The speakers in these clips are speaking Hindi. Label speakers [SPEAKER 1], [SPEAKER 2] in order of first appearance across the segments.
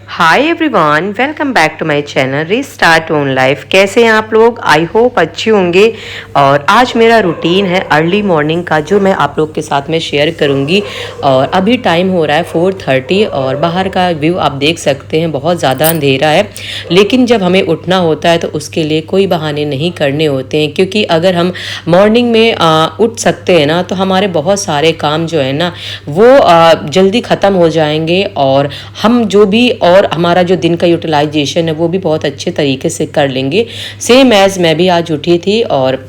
[SPEAKER 1] Hi everyone, welcome back to my channel restart own life. कैसे हैं आप लोग? आई होप अच्छे होंगे। और आज मेरा रूटीन है अर्ली मॉर्निंग का, जो मैं आप लोग के साथ में शेयर करूंगी। और अभी टाइम हो रहा है 4:30 और बाहर का व्यू आप देख सकते हैं, बहुत ज़्यादा अंधेरा है। लेकिन जब हमें उठना होता है तो उसके लिए कोई बहाने नहीं करने होते हैं, क्योंकि अगर हम मॉर्निंग में उठ सकते हैं ना, तो हमारे बहुत सारे काम जो है ना वो जल्दी ख़त्म हो जाएंगे। और हम जो भी और हमारा जो दिन का यूटिलाइजेशन है वो भी बहुत अच्छे तरीके से कर लेंगे। सेम एज़ मैं भी आज उठी थी, और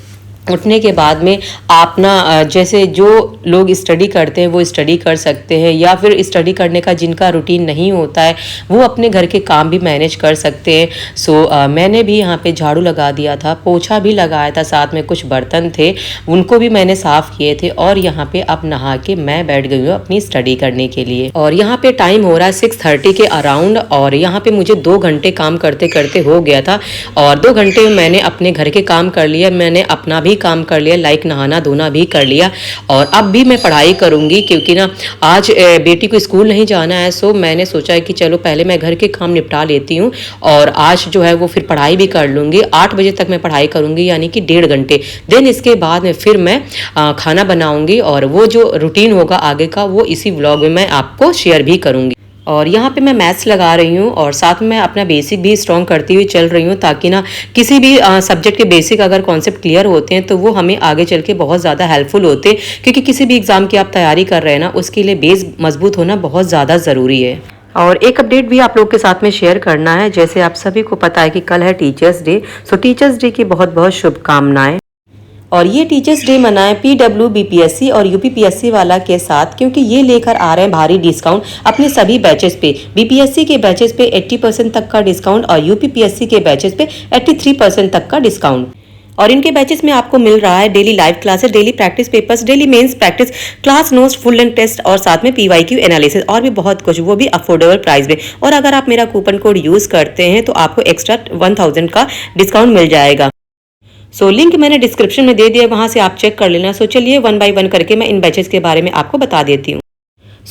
[SPEAKER 1] उठने के बाद में आप ना जैसे जो लोग स्टडी करते हैं वो स्टडी कर सकते हैं, या फिर स्टडी करने का जिनका रूटीन नहीं होता है वो अपने घर के काम भी मैनेज कर सकते हैं। मैंने भी यहाँ पे झाड़ू लगा दिया था, पोछा भी लगाया था, साथ में कुछ बर्तन थे उनको भी मैंने साफ़ किए थे। और यहाँ पे अब नहा के मैं बैठ गई हूँ अपनी स्टडी करने के लिए। और यहाँ पे टाइम हो रहा है 6:30 के अराउंड, और यहाँ पे मुझे 2 घंटे काम करते करते हो गया था। और 2 घंटे में मैंने अपने घर के काम कर लिया, मैंने अपना भी काम कर लिया, लाइक नहाना धोना भी कर लिया। और अब भी मैं पढ़ाई करूँगी, क्योंकि ना आज बेटी को स्कूल नहीं जाना है। सो मैंने सोचा है कि चलो पहले मैं घर के काम निपटा लेती हूँ, और आज जो है वो फिर पढ़ाई भी कर लूँगी। 8 बजे तक मैं पढ़ाई करूँगी, यानी कि 1.5 घंटे। देन इसके बाद में फिर मैं खाना बनाऊँगी, और वो जो रूटीन होगा आगे का वो इसी व्लॉग में मैं आपको शेयर भी करूँगी। और यहाँ पे मैं मैथ्स लगा रही हूँ, और साथ में मैं अपना बेसिक भी स्ट्रॉन्ग करती हुई चल रही हूँ, ताकि ना किसी भी सब्जेक्ट के बेसिक अगर कॉन्सेप्ट क्लियर होते हैं तो वो हमें आगे चल के बहुत ज़्यादा हेल्पफुल होते हैं। क्योंकि किसी भी एग्ज़ाम की आप तैयारी कर रहे हैं ना, उसके लिए बेस मजबूत होना बहुत ज़्यादा ज़रूरी है। और एक अपडेट भी आप लोग के साथ में शेयर करना है। जैसे आप सभी को पता है कि कल है टीचर्स डे, सो टीचर्स डे की बहुत बहुत शुभकामनाएं। और ये टीचर्स डे मनाएं पीडब्ल्यू बीपीएससी और यूपीपीएससी वाला के साथ, क्योंकि ये लेकर आ रहे हैं भारी डिस्काउंट अपने सभी बैचेस पे। बीपीएससी के बैचेस पे 80% तक का डिस्काउंट, और यूपीपीएससी के बैचेस पे 83% तक का डिस्काउंट। और इनके बैचेस में आपको मिल रहा है daily live classes, daily practice papers, daily mains practice, class notes, full length test, और साथ में पीवाईक्यू एनालिसिस, और भी बहुत कुछ, वो भी अफोर्डेबल प्राइस में। और अगर आप मेरा कूपन कोड यूज करते हैं तो आपको एक्स्ट्रा 1000 का डिस्काउंट मिल जाएगा। लिंक मैंने डिस्क्रिप्शन में दे दिया, वहां से आप चेक कर लेना। चलिए 1 बाय 1 करके मैं इन बैचेस के बारे में आपको बता देती हूँ।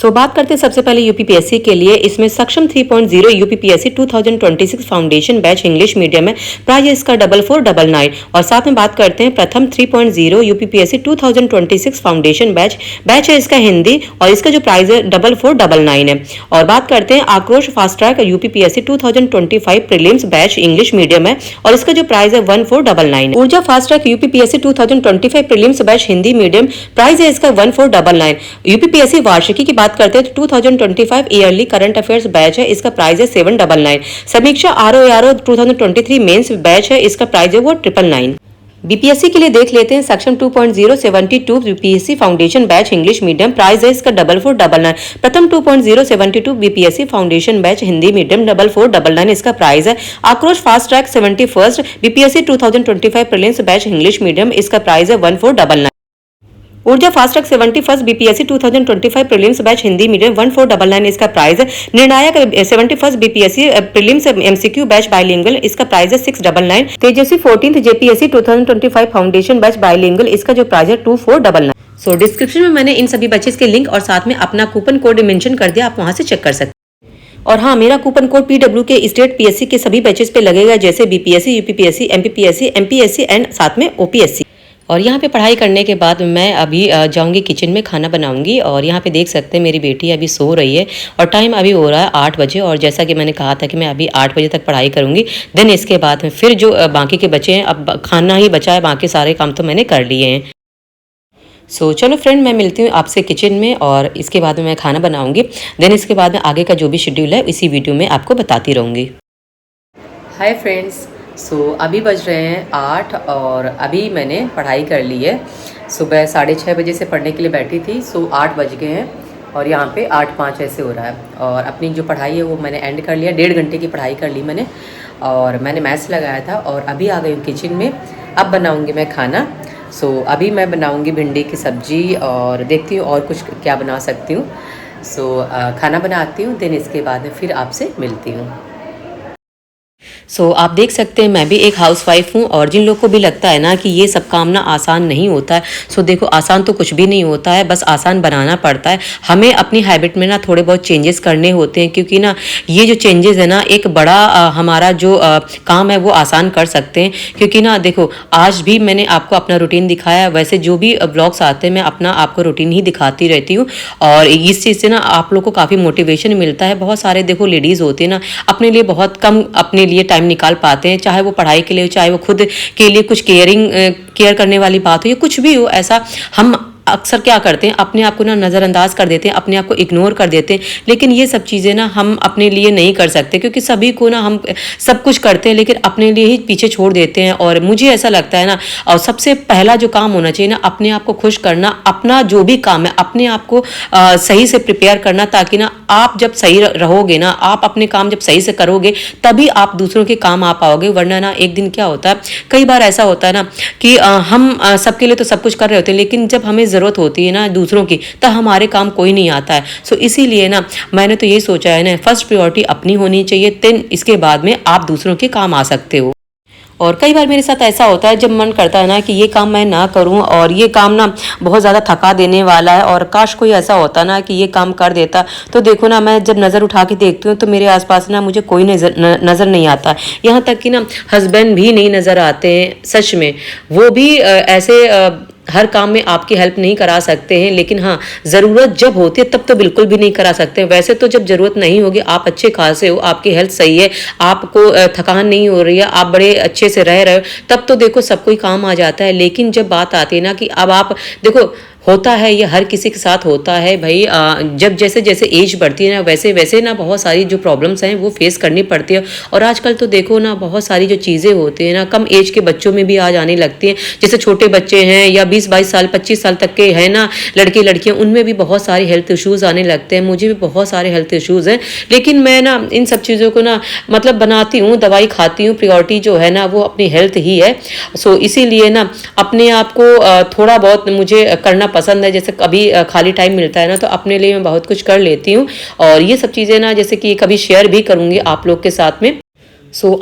[SPEAKER 1] बात करते हैं सबसे पहले यूपीपीएससी के लिए। इसमें सक्षम 3.0 UPPSC 2026 foundation batch English medium है, प्राइस इसका 4499। और साथ में बात करते हैं प्रथम 3.0 यूपीपीएससी 2026 फाउंडेशन बैच है इसका हिंदी, और इसका जो प्राइस है 4499 है। और बात करते हैं आक्रोश fast track UPPSC 2025 prelims batch English medium है, और इसका जो प्राइस है 1499। ऊर्जा fast track UPPSC 2025 prelims batch Hindi medium, price है इसका 1499। यूपीपीएससी वार्षिकी की बात करते हैं तो 2025 ईयरली करंट अफेयर्स बैच है, इसका प्राइस है 799। समीक्षा आरओ 2023 मेंस बैच है, इसका प्राइस है वो 999। बीपीएससी के लिए देख लेते हैं सक्षम 2.0 72 BPSC foundation batch English medium, price है इसका 4499। प्रथम 2.0 72 BPSC foundation batch Hindi medium 4499 इसका प्राइस है। आक्रोश fast track 71 BPSC 2025 prelims batch English medium, इसका प्राइस है 1499। ऊर्जा fast track 71 BPSC 2025 prelims batch Hindi medium 1499 इसका प्राइस है। निर्णायक 71 BPSC prelims MCQ batch bilingual, इसका प्राइस है 699। तेजस्वी 14th JPSC 2025 foundation batch bilingual, इसका जो प्राइस है 2499। डिस्क्रिप्शन में मैंने इन सभी बैचेस के लिंक और साथ में अपना कूपन कोड मेंशन कर दिया, आप वहां से चेक कर सकते हैं। और हाँ, मेरा कूपन कोड पीडब्ल्यू के स्टेट पीएससी के सभी बैचेस पे लगेगा, जैसे BPSC, UPPSC, MPPSC, MPSC and साथ में ओपीएससी। और यहाँ पे पढ़ाई करने के बाद मैं अभी जाऊँगी किचन में, खाना बनाऊँगी। और यहाँ पे देख सकते हैं मेरी बेटी अभी सो रही है, और टाइम अभी हो रहा है 8 बजे। और जैसा कि मैंने कहा था कि मैं अभी 8 बजे तक पढ़ाई करूँगी। देन इसके बाद में फिर जो बाकी के बचे हैं, अब खाना ही बचा है, बाकी सारे काम तो मैंने कर लिए हैं। चलो फ्रेंड, मैं मिलती हूँ आपसे किचन में, और इसके बाद में मैं खाना बनाऊँगी। देन इसके बाद में आगे का जो भी शेड्यूल है इसी वीडियो में आपको बताती रहूँगी। हाय फ्रेंड्स, अभी बज रहे हैं 8, और अभी मैंने पढ़ाई कर ली है। सुबह 6:30 बजे से पढ़ने के लिए बैठी थी। 8 बज गए हैं, और यहाँ पे 8:05 ऐसे हो रहा है। और अपनी जो पढ़ाई है वो मैंने एंड कर लिया, 1.5 घंटे की पढ़ाई कर ली मैंने। और मैंने मैथ्स लगाया था, और अभी आ गई हूँ किचन में। अब बनाऊँगी मैं खाना। अभी मैं बनाऊँगी भिंडी की सब्ज़ी, और देखती हूँ और कुछ क्या बना सकती हूँ। खाना बनाती हूँ, देन इसके बाद में फिर आपसे मिलती हूँ। आप देख सकते हैं मैं भी एक हाउसवाइफ हूँ, और जिन लोग को भी लगता है ना कि ये सब काम ना आसान नहीं होता है, देखो आसान तो कुछ भी नहीं होता है, बस आसान बनाना पड़ता है। हमें अपनी हैबिट में ना थोड़े बहुत चेंजेस करने होते हैं, क्योंकि ना ये जो चेंजेस है ना एक बड़ा हमारा जो काम है वो आसान कर सकते हैं। क्योंकि ना देखो आज भी मैंने आपको अपना रूटीन दिखाया, वैसे जो भी ब्लॉग्स आते हैं मैं अपना आपको रूटीन ही दिखाती रहती हूँ, और इस चीज़ से ना आप लोग को काफ़ी मोटिवेशन मिलता है। बहुत सारे देखो लेडीज़ होती है ना अपने लिए बहुत कम अपने लिए टाइम निकाल पाते हैं, चाहे वो पढ़ाई के लिए हो, चाहे वो खुद के लिए कुछ केयर करने वाली बात हो या कुछ भी हो। ऐसा हम अक्सर क्या करते हैं, अपने आप को ना नज़रअंदाज कर देते हैं, अपने आप को इग्नोर कर देते हैं। लेकिन ये सब चीज़ें ना हम अपने लिए नहीं कर सकते, क्योंकि सभी को ना हम सब कुछ करते हैं लेकिन अपने लिए ही पीछे छोड़ देते हैं। और मुझे ऐसा लगता है ना, और सबसे पहला जो काम होना चाहिए ना अपने आप को खुश करना, अपना जो भी काम है अपने आप को सही से प्रिपेयर करना, ताकि ना आप जब सही रहोगे ना, आप अपने काम जब सही से करोगे तभी आप दूसरों के काम आ पाओगे। वरना ना एक दिन क्या होता है, कई बार ऐसा होता है ना कि हम सबके लिए तो सब कुछ कर रहे होते हैं, लेकिन जब हमें ज़रूरत होती है ना दूसरों की, तब हमारे काम कोई नहीं आता है। इसीलिए ना मैंने तो यही सोचा है ना, फर्स्ट प्रायोरिटी अपनी होनी चाहिए, देन इसके बाद में आप दूसरों के काम आ सकते हो। और कई बार मेरे साथ ऐसा होता है जब मन करता है ना कि ये काम मैं ना करूं, और ये काम ना बहुत ज़्यादा थका देने वाला है, और काश कोई ऐसा होता ना कि ये काम कर देता। तो देखो ना मैं जब नज़र उठा के देखती हूँ तो मेरे आसपास ना मुझे कोई नज़र नहीं आता, यहाँ तक कि ना हस्बैंड भी नहीं नज़र आते हैं। सच में वो भी ऐसे हर काम में आपकी हेल्प नहीं करा सकते हैं, लेकिन हाँ ज़रूरत जब होती है तब तो बिल्कुल भी नहीं करा सकते। वैसे तो जब ज़रूरत नहीं होगी, आप अच्छे खासे हो, आपकी हेल्थ सही है, आपको थकान नहीं हो रही है, आप बड़े अच्छे से रह रहे हो, तब तो देखो सब कोई काम आ जाता है। लेकिन जब बात आती है ना कि अब आप देखो, होता है ये हर किसी के साथ होता है भाई, जब जैसे जैसे एज बढ़ती है ना वैसे वैसे ना बहुत सारी जो प्रॉब्लम्स हैं वो फेस करनी पड़ती है। और आजकल तो देखो ना बहुत सारी जो चीज़ें होती हैं ना कम एज के बच्चों में भी आ जाने लगती हैं, जैसे छोटे बच्चे हैं या 20-22 साल 25 साल तक के हैं ना लड़के लड़कियाँ, उनमें भी बहुत सारे हेल्थ इश्यूज़ आने लगते हैं। मुझे भी बहुत सारे हेल्थ इश्यूज़ हैं, लेकिन मैं ना इन सब चीज़ों को ना मतलब बनाती हूँ, दवाई खाती हूँ, प्रायोरिटी जो है ना वो अपनी हेल्थ ही है। इसीलिए ना अपने आप को थोड़ा बहुत मुझे करना पसंद है। जैसे कभी खाली टाइम मिलता है ना तो अपने लिए मैं बहुत कुछ कर लेती हूँ, और ये सब चीज़ें ना जैसे कि कभी शेयर भी करूँगी आप लोग के साथ में।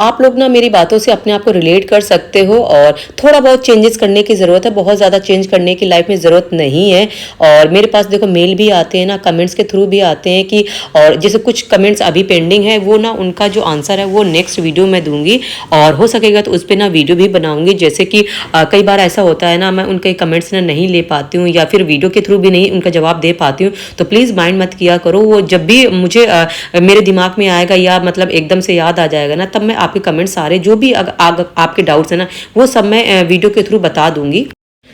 [SPEAKER 1] आप लोग ना मेरी बातों से अपने आप को रिलेट कर सकते हो, और थोड़ा बहुत चेंजेस करने की ज़रूरत है, बहुत ज़्यादा चेंज करने की लाइफ में ज़रूरत नहीं है। और मेरे पास देखो मेल भी आते हैं ना, कमेंट्स के थ्रू भी आते हैं कि, और जैसे कुछ कमेंट्स अभी पेंडिंग है वो ना उनका जो आंसर है वो नेक्स्ट वीडियो में दूंगी, और हो सकेगा तो उस पर ना वीडियो भी बनाऊंगी। जैसे कि कई बार ऐसा होता है ना मैं उनके कमेंट्स ना नहीं ले पाती हूँ, या फिर वीडियो के थ्रू भी नहीं उनका जवाब दे पाती हूँ, तो प्लीज़ माइंड मत किया करो। वो जब भी मुझे मेरे दिमाग में आएगा या मतलब एकदम से याद आ जाएगा ना, तब मैं आपके कमेंट सारे जो भी आपके डाउट्स है ना वो सब मैं वीडियो के थ्रू बता दूंगी।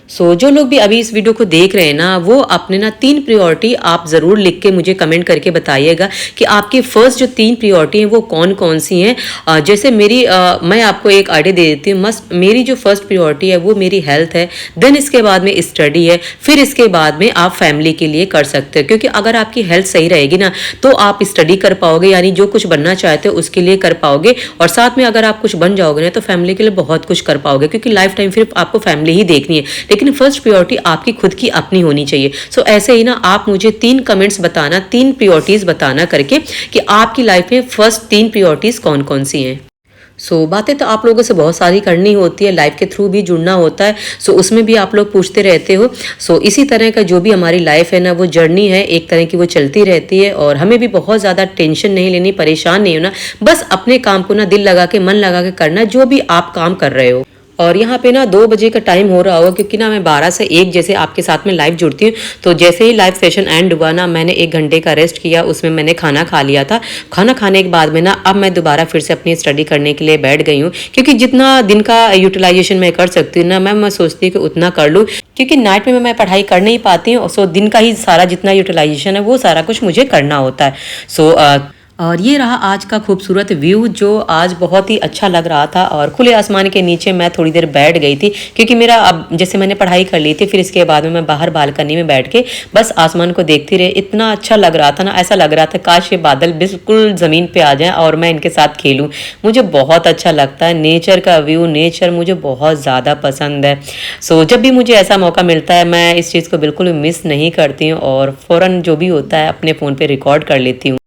[SPEAKER 1] जो लोग भी अभी इस वीडियो को देख रहे हैं ना, वो अपने ना 3 प्रायोरिटी आप ज़रूर लिख के मुझे कमेंट करके बताइएगा कि आपकी फर्स्ट जो 3 प्रायोरिटी हैं वो कौन कौन सी हैं। जैसे मैं आपको एक आइडिया दे देती हूँ। मेरी जो फर्स्ट प्रायोरिटी है वो मेरी हेल्थ है, देन इसके बाद में स्टडी है, फिर इसके बाद में आप फैमिली के लिए कर सकते हो। क्योंकि अगर आपकी हेल्थ सही रहेगी ना तो आप स्टडी कर पाओगे, यानी जो कुछ बनना चाहते हो उसके लिए कर पाओगे, और साथ में अगर आप कुछ बन जाओगे ना तो फैमिली के लिए बहुत कुछ कर पाओगे, क्योंकि लाइफ टाइम फिर आपको फैमिली ही देखनी है। लेकिन फर्स्ट प्रायोरिटी आपकी खुद की अपनी होनी चाहिए। ऐसे ही ना आप मुझे 3 कमेंट्स बताना, 3 प्रायोरिटीज बताना करके कि आपकी लाइफ में फर्स्ट 3 प्रायोरिटीज कौन कौन सी हैं। बातें तो आप लोगों से बहुत सारी करनी होती है, लाइफ के थ्रू भी जुड़ना होता है। उसमें भी आप लोग पूछते रहते हो। इसी तरह का जो भी हमारी लाइफ है ना वो जर्नी है एक तरह की, वो चलती रहती है, और हमें भी बहुत ज़्यादा टेंशन नहीं लेनी, परेशान नहीं होना, बस अपने काम को ना दिल लगा के मन लगा के करना जो भी आप काम कर रहे हो। और यहाँ पे ना 2 बजे का टाइम हो रहा होगा, क्योंकि ना मैं 12 से 1 जैसे आपके साथ में लाइव जुड़ती हूँ। तो जैसे ही लाइव सेशन एंड हुआ ना मैंने 1 घंटे का रेस्ट किया, उसमें मैंने खाना खा लिया था। खाना खाने के बाद में ना अब मैं दोबारा फिर से अपनी स्टडी करने के लिए बैठ गई हूँ, क्योंकि जितना दिन का यूटिलाइजेशन मैं कर सकती हूँ ना मैं सोचती हूँ कि उतना कर लूँ, क्योंकि नाइट में मैं पढ़ाई कर नहीं पाती हूँ। दिन का ही सारा जितना यूटिलाइजेशन है वो सारा कुछ मुझे करना होता है। और ये रहा आज का खूबसूरत व्यू जो आज बहुत ही अच्छा लग रहा था, और खुले आसमान के नीचे मैं थोड़ी देर बैठ गई थी, क्योंकि मेरा अब जैसे मैंने पढ़ाई कर ली थी, फिर इसके बाद में मैं बाहर बालकनी में बैठ के बस आसमान को देखती रही। इतना अच्छा लग रहा था ना, ऐसा लग रहा था काश ये बादल बिल्कुल ज़मीन पे आ जाएं और मैं इनके साथ खेलूँ। मुझे बहुत अच्छा लगता है नेचर का व्यू, नेचर मुझे बहुत ज़्यादा पसंद है। जब भी मुझे ऐसा मौका मिलता है मैं इस चीज़ को बिल्कुल मिस नहीं करती हूँ, और फ़ौरन जो भी होता है अपने फ़ोन पर रिकॉर्ड कर लेती हूँ।